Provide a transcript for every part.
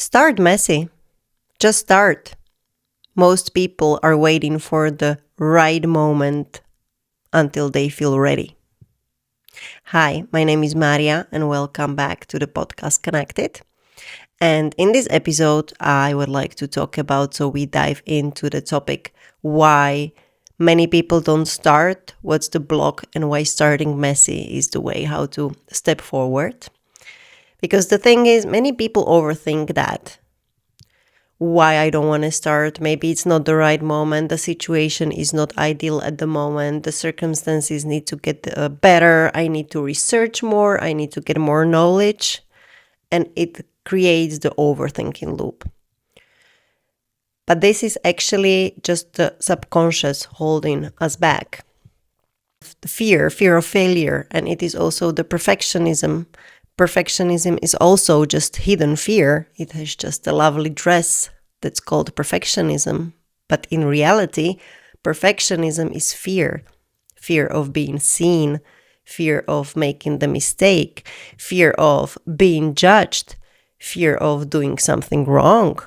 Start messy. Just start. Most people are waiting for the right moment until they feel ready. Hi, my name is Maria and welcome back to the podcast Connected. And in this episode, I would like to talk about, so we dive into the topic, why many people don't start, what's the block, and why starting messy is the way how to step forward. Because the thing is, many people overthink that. Why I don't want to start. Maybe it's not the right moment. The situation is not ideal at the moment. The circumstances need to get better. I need to research more. I need to get more knowledge. And it creates the overthinking loop. But this is actually just the subconscious holding us back. The fear of failure. And it is also the perfectionism. Perfectionism is also just hidden fear. It has just a lovely dress that's called perfectionism. But in reality, perfectionism is fear. Fear of being seen, fear of making the mistake, fear of being judged, fear of doing something wrong,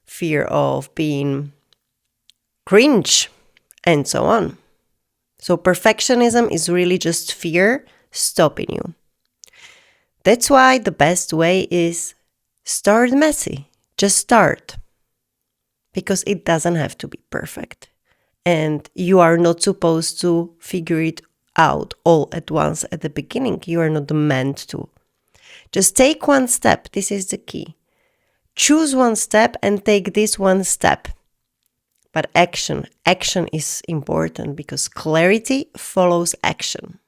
fear of being cringe, and so on. So perfectionism is really just fear stopping you. That's why the best way is start messy. Just start. Because it doesn't have to be perfect. And you are not supposed to figure it out all at once at the beginning. You are not meant to. Just take one step. This is the key. Choose one step and take this one step. But action is important because clarity follows action.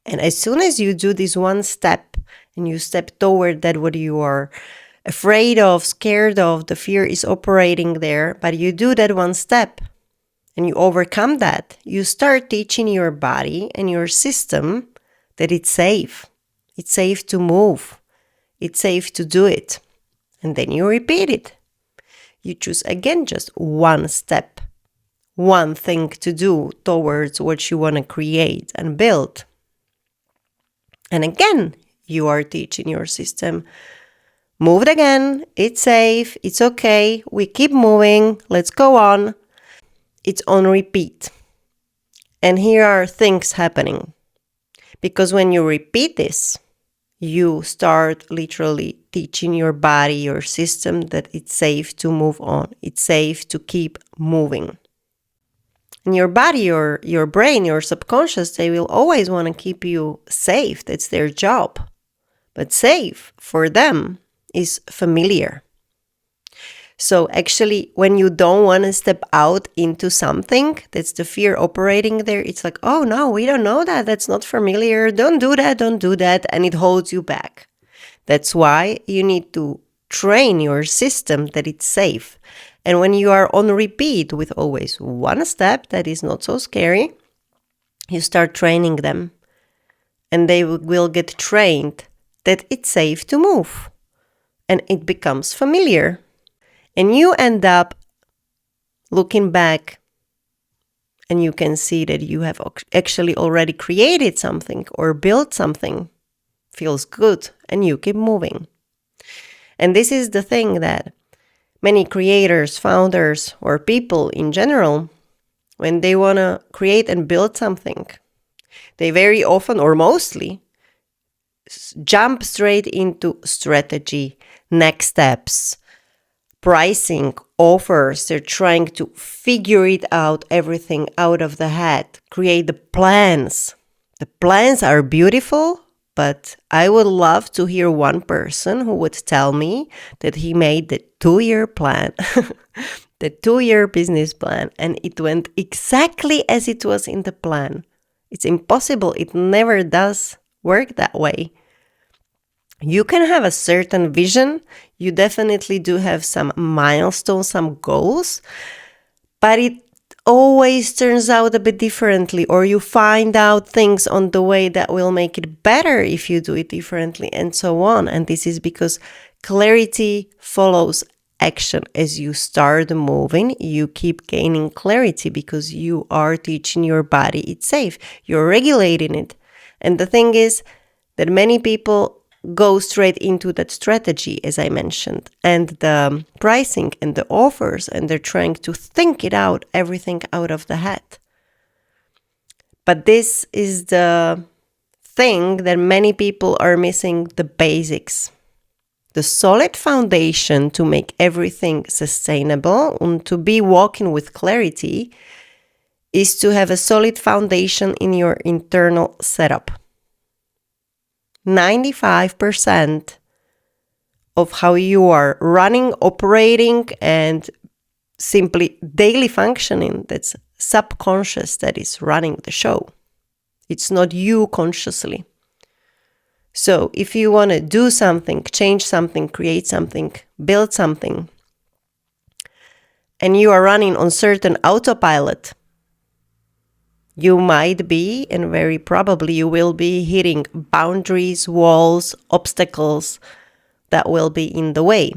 And as soon as you do this one step and you step toward that what you are afraid of, scared of, the fear is operating there, but you do that one step and you overcome that, you start teaching your body and your system that it's safe. It's safe to move. It's safe to do it. And then you repeat it. You choose again just one step, one thing to do towards what you want to create and build. And again, you are teaching your system, move it again, it's safe, it's okay, we keep moving, let's go on. It's on repeat. And here are things happening. Because when you repeat this, you start literally teaching your body, your system that it's safe to move on. It's safe to keep moving. And your body, your brain, your subconscious, they will always want to keep you safe. That's their job. But safe for them is familiar. So actually, when you don't want to step out into something, that's the fear operating there. It's like, oh no, we don't know that. That's not familiar. Don't do that. And it holds you back. That's why you need to train your system that it's safe. And when you are on repeat with always one step that is not so scary, you start training them. And they will get trained that it's safe to move. And it becomes familiar. And you end up looking back and you can see that you have actually already created something or built something. Feels good and you keep moving. And this is the thing that many creators, founders, or people in general, when they want to create and build something, they very often or mostly jump straight into strategy, next steps, pricing, offers. They're trying to figure it out, everything out of the head, create the plans. The plans are beautiful, but I would love to hear one person who would tell me that he made the 2-year plan, the 2-year business plan, and it went exactly as it was in the plan. It's impossible. It never does work that way. You can have a certain vision. You definitely do have some milestones, some goals, but it always turns out a bit differently, or you find out things on the way that will make it better if you do it differently, and so on. And this is because clarity follows action. As you start moving, you keep gaining clarity because you are teaching your body it's safe. You're regulating it. And the thing is that many people go straight into that strategy, as I mentioned, and the pricing and the offers, and they're trying to think it out, everything out of the head. But this is the thing that many people are missing, the basics. The solid foundation to make everything sustainable and to be walking with clarity is to have a solid foundation in your internal setup. 95% of how you are running, operating, and simply daily functioning, that's subconscious, that is running the show. It's not you consciously. So if you want to do something, change something, create something, build something, and you are running on certain autopilot, you might be, and very probably you will be, hitting boundaries, walls, obstacles that will be in the way.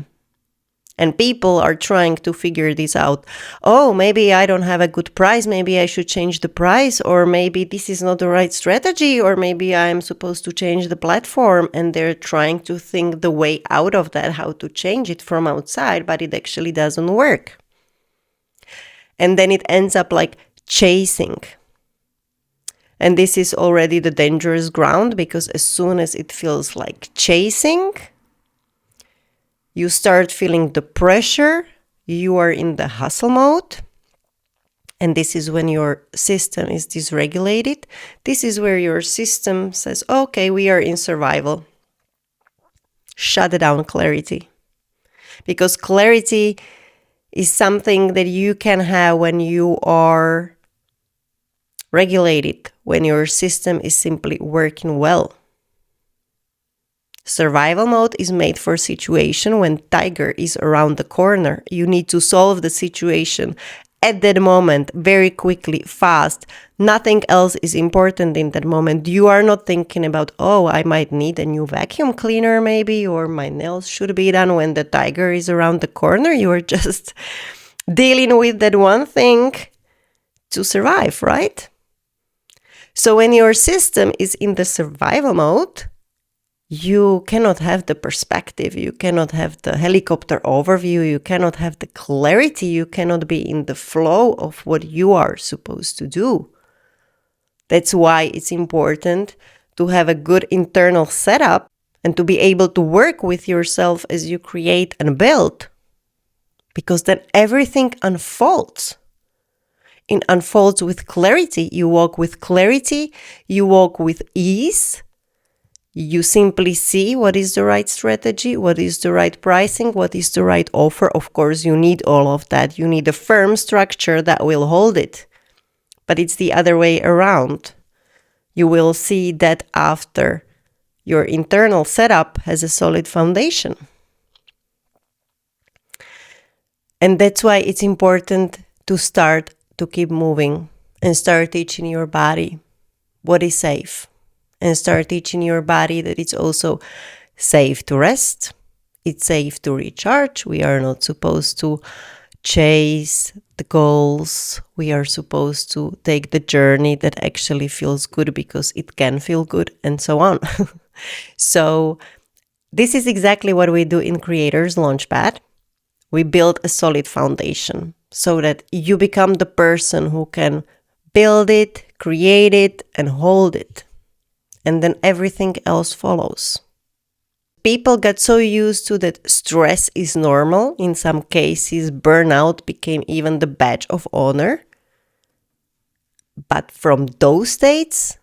And people are trying to figure this out. Oh, maybe I don't have a good price. Maybe I should change the price. Or maybe this is not the right strategy. Or maybe I'm supposed to change the platform. And they're trying to think the way out of that, how to change it from outside, but it actually doesn't work. And then it ends up like chasing. And this is already the dangerous ground, because as soon as it feels like chasing, you start feeling the pressure, you are in the hustle mode, and this is when your system is dysregulated. This is where your system says, okay, we are in survival. Shut down clarity. Because clarity is something that you can have when you are regulated, when your system is simply working well. Survival mode is made for situation when tiger is around the corner. You need to solve the situation at that moment, very quickly, fast. Nothing else is important in that moment. You are not thinking about, oh, I might need a new vacuum cleaner maybe, or my nails should be done when the tiger is around the corner. You are just dealing with that one thing to survive, right? So when your system is in the survival mode, you cannot have the perspective, you cannot have the helicopter overview, you cannot have the clarity, you cannot be in the flow of what you are supposed to do. That's why it's important to have a good internal setup and to be able to work with yourself as you create and build, because then everything unfolds. It unfolds with clarity. You walk with clarity, you walk with ease. You simply see what is the right strategy, what is the right pricing, what is the right offer. Of course, you need all of that. You need a firm structure that will hold it. But it's the other way around. You will see that after your internal setup has a solid foundation. And that's why it's important to start to keep moving and start teaching your body what is safe. And start teaching your body that it's also safe to rest. It's safe to recharge. We are not supposed to chase the goals. We are supposed to take the journey that actually feels good because it can feel good, and so on. So this is exactly what we do in Creators Launchpad. We build a solid foundation so that you become the person who can build it, create it, and hold it. And then everything else follows. People got so used to that stress is normal. In some cases, burnout became even the badge of honor. But from those states,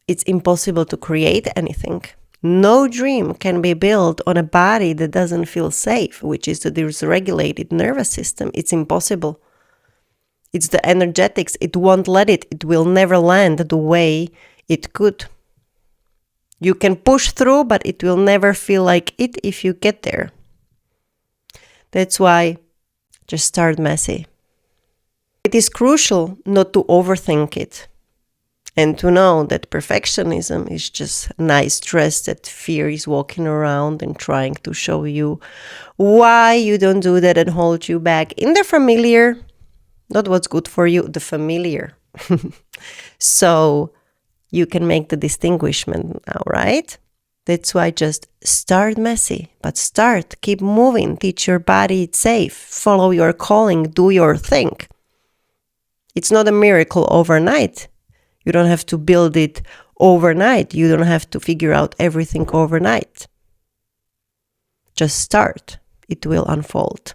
it's impossible to create anything. No dream can be built on a body that doesn't feel safe, which is the dysregulated nervous system. It's impossible. It's the energetics. It won't let it. It will never land the way it could. You can push through, but it will never feel like it if you get there. That's why just start messy. It is crucial not to overthink it and to know that perfectionism is just a nice dress that fear is walking around and trying to show you why you don't do that and hold you back in the familiar, not what's good for you, the familiar. So you can make the distinguishment now, right? That's why just start messy, but start, keep moving, teach your body it's safe, follow your calling, do your thing. It's not a miracle overnight. You don't have to build it overnight. You don't have to figure out everything overnight. Just start. It will unfold.